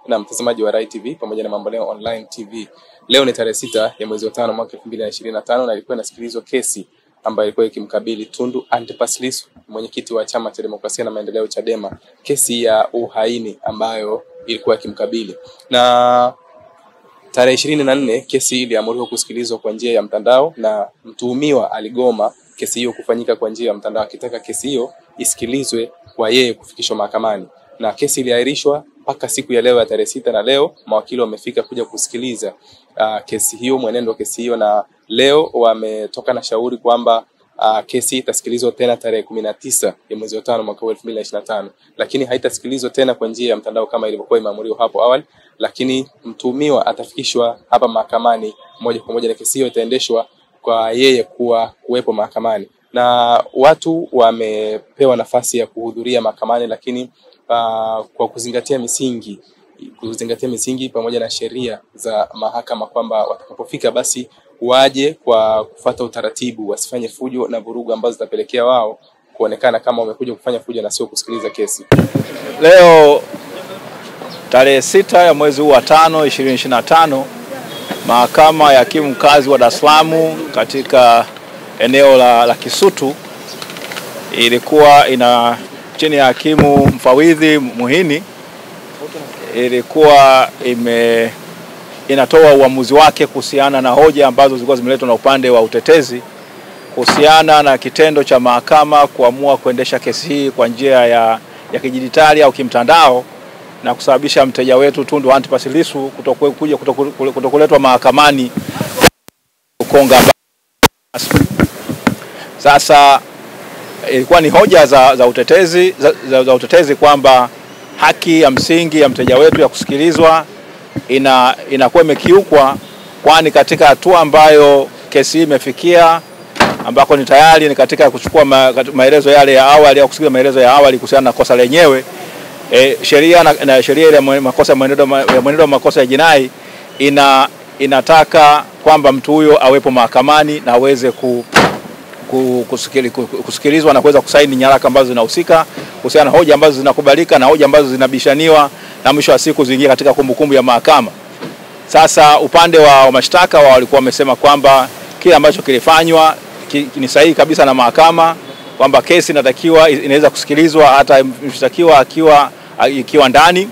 na mtazamaji wa Rai TV pamoja na Mamboleo Online TV. Leo ni tarehe 6 ya mwezi wa 5 mwaka 2025 na ilikuwa inasikilizwa kesi ambayo ilikuwa ikimkabili Tundu Antipas Lissu, mwenyekiti wa Chama cha Demokrasia na Maendeleo Chadema, kesi ya uhaini ambayo ilikuwa ikimkabili. Na tarehe 24 kesi iliamuriwa kusikilizwa kwa njia ya mtandao, na mtuhumiwa aligoma kesi hiyo kufanyika kwa njia ya mtandao, akitaka kesi hiyo isikilizwe kwa yeye kufikishwa mahakamani. Na kesi iliahirishwa mpaka siku ya leo ya tarehe 6, na leo mawakili wamefika kuja kusikiliza kesi hiyo, mwenendo wa kesi hiyo, na leo wametoka na shauri kwamba kesi itasikilizwa tena tarehe 19 ya mwezi wa 5 mwaka 2025, lakini haitasikilizwa tena kwa njia ya mtandao kama ilivyokuwa imeamuriwa hapo awali, lakini mtuhumiwa atafikishwa hapa mahakamani moja kwa moja na kesi hiyo itaendeshwa kwa yeye kuwepo mahakamani. Na watu wamepewa nafasi ya kuhudhuria mahakamani, lakini kwa kuzingatia misingi pamoja na sheria za mahakama, kwamba watakapofika basi waje kwa kufuata utaratibu, wasifanye fujo na vurugu ambazo zitapelekea wao kuonekana kama wamekuja kufanya fujo na sio kusikiliza kesi. Leo tarehe 6 ya mwezi wa 5 2025, mahakama ya hakimu mkazi wa Dar es Salaam katika eneo la Kisutu ilikuwa chini ya hakimu mfawidhi Muhini, ilikuwa inatoa uamuzi wake kuhusiana na hoja ambazo zilikuwa zimeletwa na upande wa utetezi kuhusiana na kitendo cha mahakama kuamua kuendesha kesi hii kwa njia ya kidijitali au kimtandao, na kusababisha mteja wetu Tundu Antipas Lissu kutokuletwa mahakamani Ukonga. Sasa ilikuwa ni hoja za utetezi kwamba haki ya msingi ya mteja wetu ya kusikilizwa inakuwa imekiukwa, kwani katika hatua ambayo kesi imefikia, ambako ni tayari ni katika kuchukua maelezo yale ya awali au kusikiliza maelezo ya awali kuhusiana na kosa lenyewe, sheria ya mwenendo wa makosa ya jinai inataka kwamba mtu huyo awepo mahakamani na aweze kusikilizwa na kuweza kusaini nyaraka ambazo zinahusika kuhusiana na hoja ambazo zinakubalika na hoja ambazo zinabishaniwa, na mwisho wa siku ziingie katika kumbukumbu ya mahakama. Sasa upande wa mashtaka walikuwa wamesema kwamba kile ambacho kilifanywa ni sahihi kabisa na mahakama, kwamba kesi inaweza kusikilizwa hata mshtakiwa ikiwa ndani,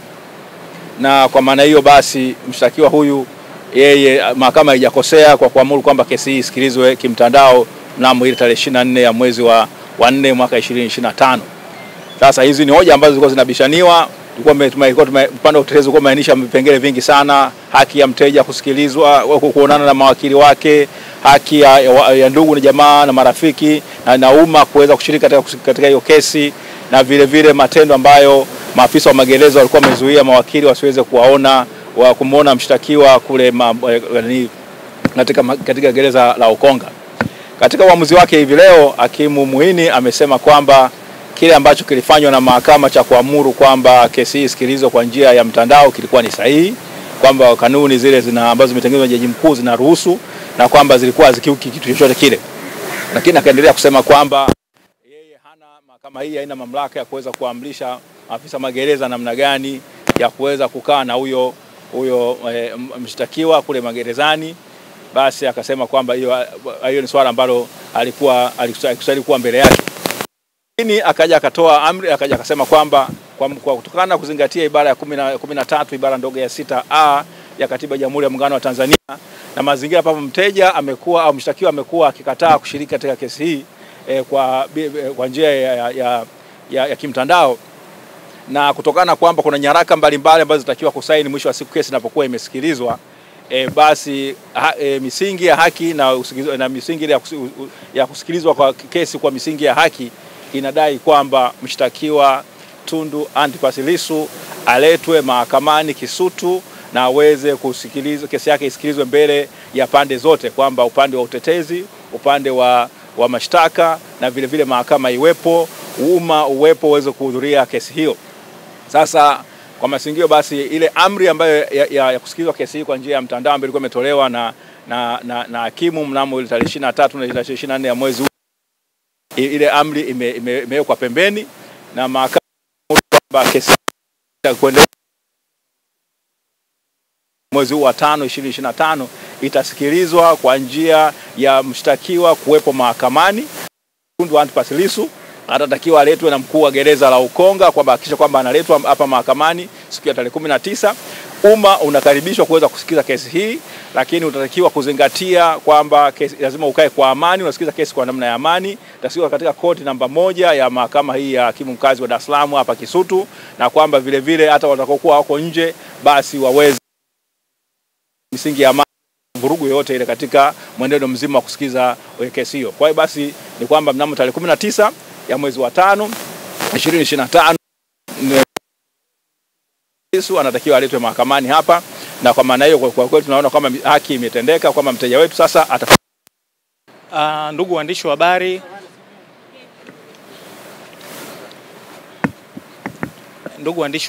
na kwa maana hiyo basi mshtakiwa huyu mahakama haijakosea kwa kuamuru kwamba kesi hii isikilizwe kimtandao mnamo ile tarehe 24 ya mwezi wa 4 mwaka 2025. Sasa hizi ni hoja ambazo zilikuwa zinabishaniwa. Upande wa utetezi ulikuwa umeainisha vipengele vingi sana: haki ya mteja kusikilizwa, kuonana na mawakili wake, haki ya ndugu na jamaa na marafiki na umma kuweza kushiriki katika hiyo kesi, na vile vile matendo ambayo maafisa wa magereza walikuwa wamezuia mawakili wasiweze kumuona mshtakiwa kule katika gereza la Ukonga. Katika uamuzi wake hivi leo, hakimu Muhini amesema kwamba kile ambacho kilifanywa na mahakama cha kuamuru kwamba kesi hii isikilizwe kwa njia ya mtandao kilikuwa ni sahihi, kwamba kanuni zile ambazo zimetengenezwa na jaji mkuu zinaruhusu, na kwamba zilikuwa zikiuki kitu chochote kile. Lakini akaendelea kusema kwamba mahakama hii haina mamlaka ya kuweza kuamrisha afisa magereza namna gani ya kuweza kukaa na huyo mshtakiwa kule magerezani. Basi akasema kwamba hiyo ni swala ambalo alikuwa mbele yake. Lakini akaja akatoa amri, akaja akasema kwamba kwa kutokana na kuzingatia ibara ya 13 ibara ndogo ya 6A ya Katiba ya Jamhuri ya Muungano wa Tanzania, na mazingira ambapo mteja amekuwa au mshtakiwa amekuwa akikataa kushiriki katika kesi hii kwa njia ya kimtandao, na kutokana kwamba kuna nyaraka mbalimbali ambazo zitakiwa kusaini mwisho wa siku kesi inapokuwa imesikilizwa, basi misingi ya haki na misingi ya kusikilizwa kwa kesi kwa misingi ya haki inadai kwamba mshtakiwa Tundu Antipas Lissu aletwe mahakamani Kisutu na aweze kusikilizwa, kesi yake isikilizwe mbele ya pande zote, kwamba upande wa utetezi, upande wa mashtaka, na vile vile mahakama iwepo, umma uwepo uweze kuhudhuria kesi hiyo. Sasa kwa masingio basi ile amri ambayo ya kusikilizwa kesi hii kwa njia ya mtandao ambayo ilikuwa imetolewa na hakimu mnamo ile tarehe 23 na 24 ya mwezi huu, ile amri imewekwa pembeni, na mahakama kwamba kesi kuendelea mwezi huu wa 5 2025 itasikilizwa kwa njia ya mshtakiwa kuwepo mahakamani. Tundu Antipas Lissu atatakiwa aletwe na mkuu wa gereza la Ukonga kwamba hakikisha kwamba analetwa hapa mahakamani siku ya tarehe 19. Umma unakaribishwa kuweza kusikiza kesi hii, lakini utatakiwa kuzingatia kwamba kesi lazima ukae kwa amani, unasikiza kesi kwa namna ya amani. Itasikizwa katika koti namba 1 ya mahakama hii ya hakimu mkazi wa Dar es Salaam hapa Kisutu, na kwamba vile vile hata watakaokuwa wako nje basi waweze misingi ya amani, vurugu yote ile katika mwenendo mzima wa kusikiza kesi hiyo. Kwa hiyo basi ni kwamba mnamo tarehe 19 ya mwezi wa 5 2025 Lissu anatakiwa aletwe mahakamani hapa, na kwa maana hiyo kwa kweli tunaona kama haki imetendeka, kwamba mteja wetu sasa ndugu waandishi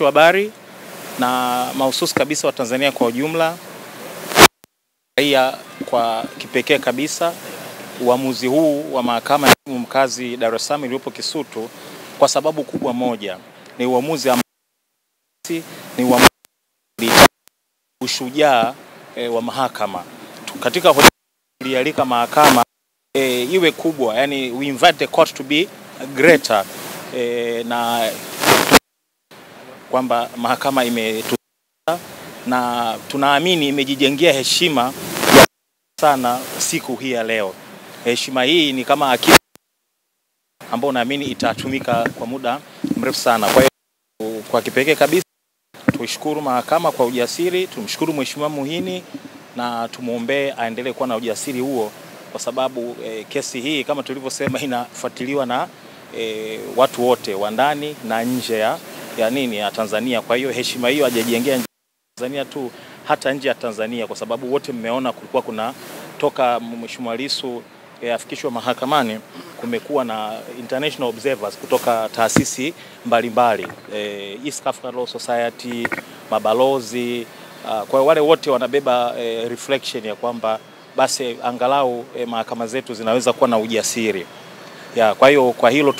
wa habari, na mahususi kabisa wa Tanzania kwa ujumla, raia kwa kipekee kabisa, uamuzi huu wa mahakama ya hakimu mkazi Dar es Salaam iliyopo Kisutu kwa sababu kubwa moja, ni uamuzi ni uamuzi ushujaa wa mahakama. Katika kulialika mahakama iwe kubwa, yani we invite the court to be greater, na kwamba mahakama na tunaamini imejijengea heshima sana siku hii ya leo. Heshima hii ni kama akiba ambayo naamini itatumika kwa muda mrefu sana. Kwa hiyo kwa kipekee kabisa tuishukuru mahakama kwa ujasiri, tumshukuru Mheshimiwa Muhini na tumuombee aendelee kuwa na ujasiri huo, kwa sababu kesi hii kama tulivyosema inafuatiliwa na watu wote wa ndani na nje ya Tanzania. Kwa hiyo heshima hiyo hajajengea Tanzania tu, hata nje ya Tanzania, kwa sababu wote mmeona kulikuwa kuna toka Mheshimiwa Lissu afikishwa mahakamani kumekuwa na international observers kutoka taasisi mbalimbali, East African Law Society, mabalozi. Kwa wale wote wanabeba reflection ya kwamba basi angalau mahakama zetu zinaweza kuwa na ujasiri. Kwa hiyo kwa hilo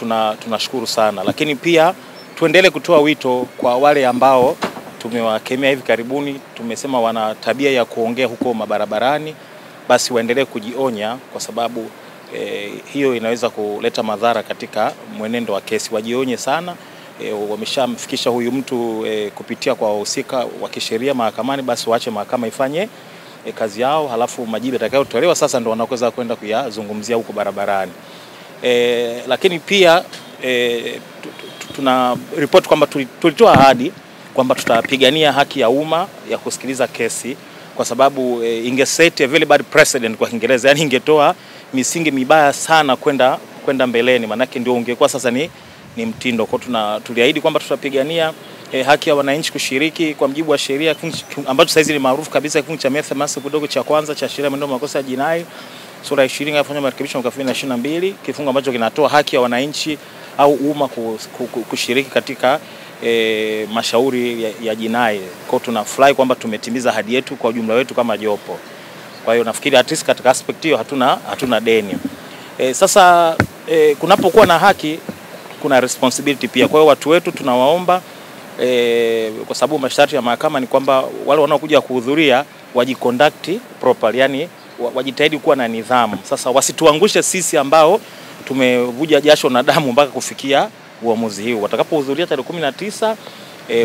tunashukuru sana, lakini pia tuendelee kutoa wito kwa wale ambao tumewakemea hivi karibuni, tumesema wana tabia ya kuongea huko mabarabarani, basi waendelee kujionya, kwa sababu hiyo inaweza kuleta madhara katika mwenendo wa kesi. Wajionye sana, wameshamfikisha huyu mtu kupitia kwa wahusika wa kisheria mahakamani, basi waache mahakama ifanye kazi yao, halafu majibu yatakayotolewa sasa ndio wanaweza kwenda kuyazungumzia huko barabarani. Lakini pia tuna report kwamba tulitoa ahadi kwamba tutapigania haki ya umma ya kusikiliza kesi, kwa sababu ingeset a very bad precedent kwa Kiingereza, yani ingetoa misingi mibaya sana kwenda mbeleni, manake ndio ungekuwa sasa ni mtindo. Kwa tuliahidi kwamba tutapigania haki ya wananchi kushiriki kwa mjibu wa sheria ambacho sasa hizi ni maarufu kabisa, kifungu cha 180 kidogo cha kwanza cha sheria ya makosa ya jinai sura ya 20 afanya marekebisho mwaka 2022, kifungu ambacho kinatoa haki ya wananchi au umma kushiriki katika mashauri ya jinai. Kwa tunafurahi kwamba tumetimiza ahadi yetu kwa ujumla wetu kama jopo. Kwa hiyo nafikiri at least katika aspect hiyo hatuna deni. Sasa kunapokuwa na haki kuna responsibility pia. Kwa hiyo watu wetu tunawaomba, kwa sababu masharti ya mahakama ni kwamba wale wanaokuja kuhudhuria wajiconduct properly, yani wajitahidi kuwa na nidhamu. Sasa wasituangushe sisi ambao tumevuja jasho na damu mpaka kufikia uamuzi huu. Watakapohudhuria tarehe 19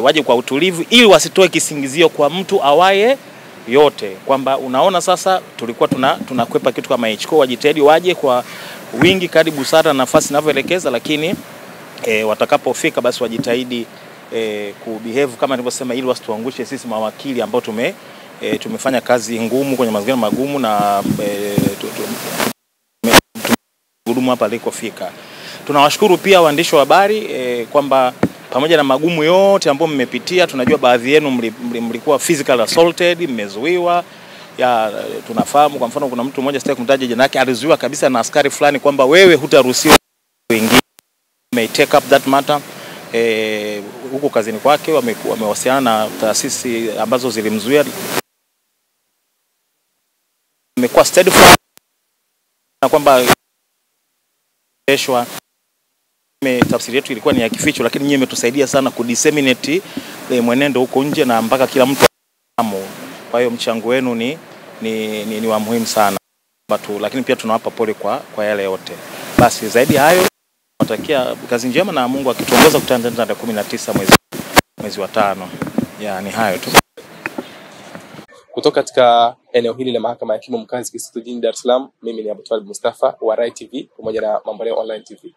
waje kwa utulivu, ili wasitoe kisingizio kwa mtu awaye yote kwamba unaona sasa tulikuwa tunakwepa kitu kama hicho. Kwa wajitahidi waje kwa wingi kadri busara nafasi inavyoelekeza, lakini watakapofika basi wajitahidi kubehave kama nilivyosema, ili wasituangushe sisi mawakili ambao tumefanya kazi ngumu kwenye mazingira magumu na tumehudumu hapa alikofika. Tunawashukuru pia waandishi wa habari kwamba pamoja na magumu yote ambayo mmepitia, tunajua baadhi yenu mlikuwa physical assaulted, mmezuiwa. Tunafahamu kwa mfano kuna mtu mmoja sitaki kumtaja jina lake, alizuiwa kabisa na askari fulani kwamba wewe hutaruhusiwa kuingia. May take up that matter huko kazini kwake, wamewasiliana na taasisi ambazo zilimzuia. Amekuwa steadfast na kwamba tafsiri yetu ilikuwa ni ya kificho, lakini nyinyi mmetusaidia sana kudisseminate mwenendo huko nje na mpaka kila mtu Kwa hiyo mchango wenu ni wa muhimu sana tu, lakini pia tunawapa pole kwa yale yote. Basi zaidi hayo natakia kazi njema na Mungu akituongoza kutana tarehe 19 mwezi wa 5. Ni hayo tu. Kutoka katika eneo hili la mahakama ya hakimu mkazi Kisutu jijini Dar es Salaam, mimi ni Abutwalib Mustafa wa Rai TV pamoja na Mamboleo Online TV.